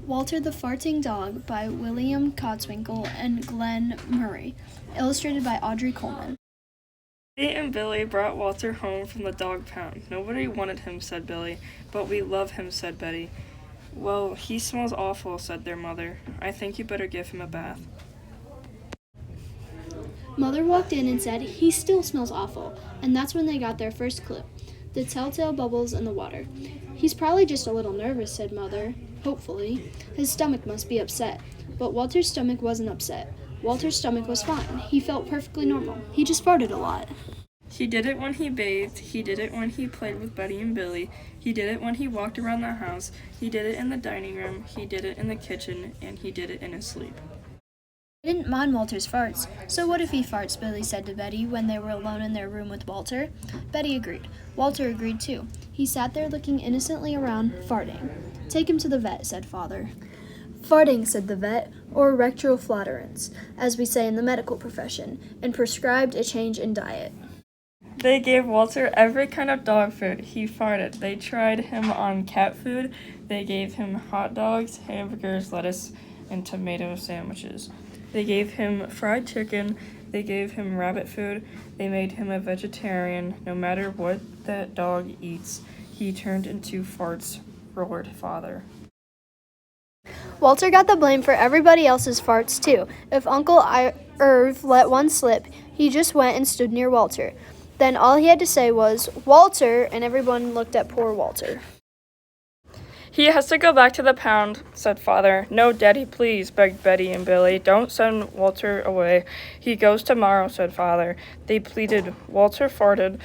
Walter the Farting Dog by William Cotswinkle and Glenn Murray, illustrated by Audrey Coleman. Betty and Billy brought Walter home from the dog pound. Nobody wanted him, said Billy. But we love him, said Betty. Well, he smells awful, said their mother. I think you better give him a bath. Mother walked in and said, "He still smells awful," and that's when they got their first clue, the telltale bubbles in the water. "He's probably just a little nervous," said Mother, hopefully. "His stomach must be upset." But Walter's stomach wasn't upset. Walter's stomach was fine. He felt perfectly normal. He just farted a lot. He did it when he bathed. He did it when he played with Betty and Billy. He did it when he walked around the house. He did it in the dining room. He did it in the kitchen. And he did it in his sleep. I didn't mind Walter's farts. "So what if he farts?" Billy said to Betty when they were alone in their room with Walter. Betty agreed. Walter agreed too. He sat there looking innocently around, farting. "Take him to the vet," said Father. "Farting," said the vet, or rectal flatulence, as we say in the medical profession, and prescribed a change in diet. They gave Walter every kind of dog food. He farted. They tried him on cat food. They gave him hot dogs, hamburgers, lettuce, and tomato sandwiches. They gave him fried chicken. They gave him rabbit food. They made him a vegetarian. No matter what that dog eats, he turned into farts, roared Father. Walter got the blame for everybody else's farts, too. If Uncle Irv let one slip, he just went and stood near Walter. Then all he had to say was, "Walter," and everyone looked at poor Walter. He has to go back to the pound, said Father. No, Daddy, please, begged Betty and Billy. Don't send Walter away. He goes tomorrow, said Father. They pleaded. Walter farted.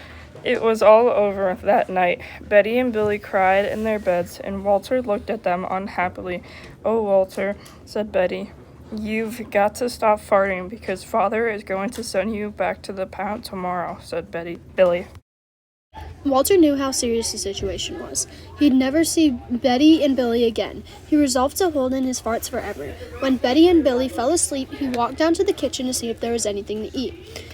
It was all over that night. Betty and Billy cried in their beds, and Walter looked at them unhappily. Oh, Walter, said Betty, you've got to stop farting because Father is going to send you back to the pound tomorrow, said Billy. Walter knew how serious the situation was. He'd never see Betty and Billy again. He resolved to hold in his farts forever. When Betty and Billy fell asleep, he walked down to the kitchen to see if there was anything to eat.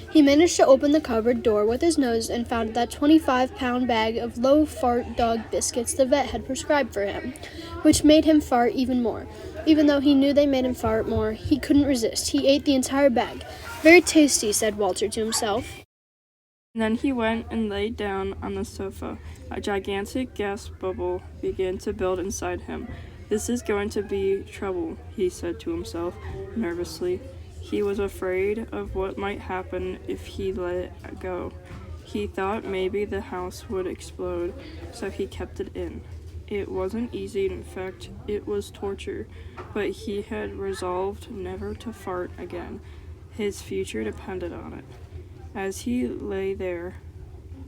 He managed to open the cupboard door with his nose and found that 25-pound bag of low-fart dog biscuits the vet had prescribed for him, which made him fart even more. Even though he knew they made him fart more, he couldn't resist. He ate the entire bag. "Very tasty," said Walter to himself. Then he went and laid down on the sofa. A gigantic gas bubble began to build inside him. This is going to be trouble, he said to himself nervously. He was afraid of what might happen if he let it go. He thought maybe the house would explode, so he kept it in. It wasn't easy, in fact, it was torture, but he had resolved never to fart again. His future depended on it. As he lay there,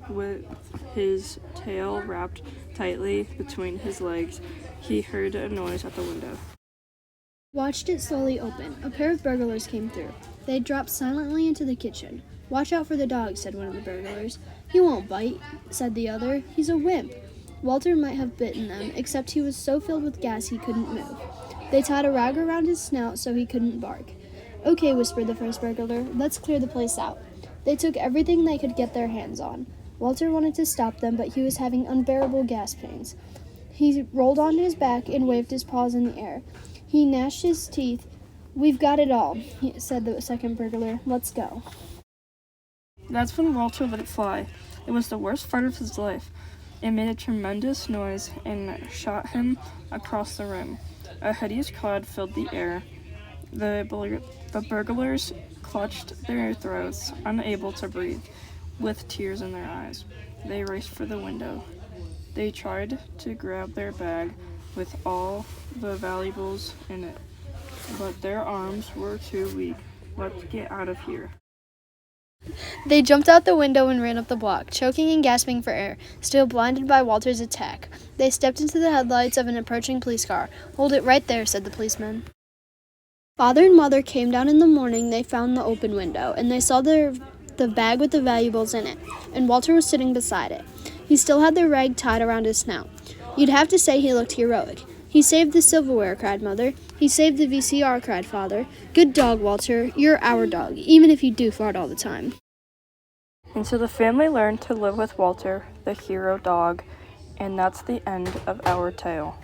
with his tail wrapped tightly between his legs, he heard a noise at the window. Watched it slowly open. A pair of burglars came through. They dropped silently into the kitchen. "Watch out for the dog," said one of the burglars. "He won't bite," said the other. "He's a wimp." Walter might have bitten them, except he was so filled with gas he couldn't move. They tied a rag around his snout so he couldn't bark. "Okay," whispered the first burglar, "let's clear the place out." They took everything they could get their hands on. Walter wanted to stop them, but he was having unbearable gas pains. He rolled onto his back and waved his paws in the air. He gnashed his teeth. "We've got it all," said the second burglar. "Let's go." That's when Walter let it fly. It was the worst fart of his life. It made a tremendous noise and shot him across the room. A hideous cloud filled the air. The burglars clutched their throats, unable to breathe, with tears in their eyes. They raced for the window. They tried to grab their bag with all the valuables in it, but their arms were too weak. "Let's get out of here." They jumped out the window and ran up the block, choking and gasping for air, still blinded by Walter's attack. They stepped into the headlights of an approaching police car. "Hold it right there," said the policeman. Father and Mother came down in the morning. They found the open window, and they saw the bag with the valuables in it, and Walter was sitting beside it. He still had the rag tied around his snout. You'd have to say he looked heroic. "He saved the silverware," cried Mother. "He saved the VCR," cried Father. "Good dog, Walter. You're our dog, even if you do fart all the time." And so the family learned to live with Walter, the hero dog, and that's the end of our tale.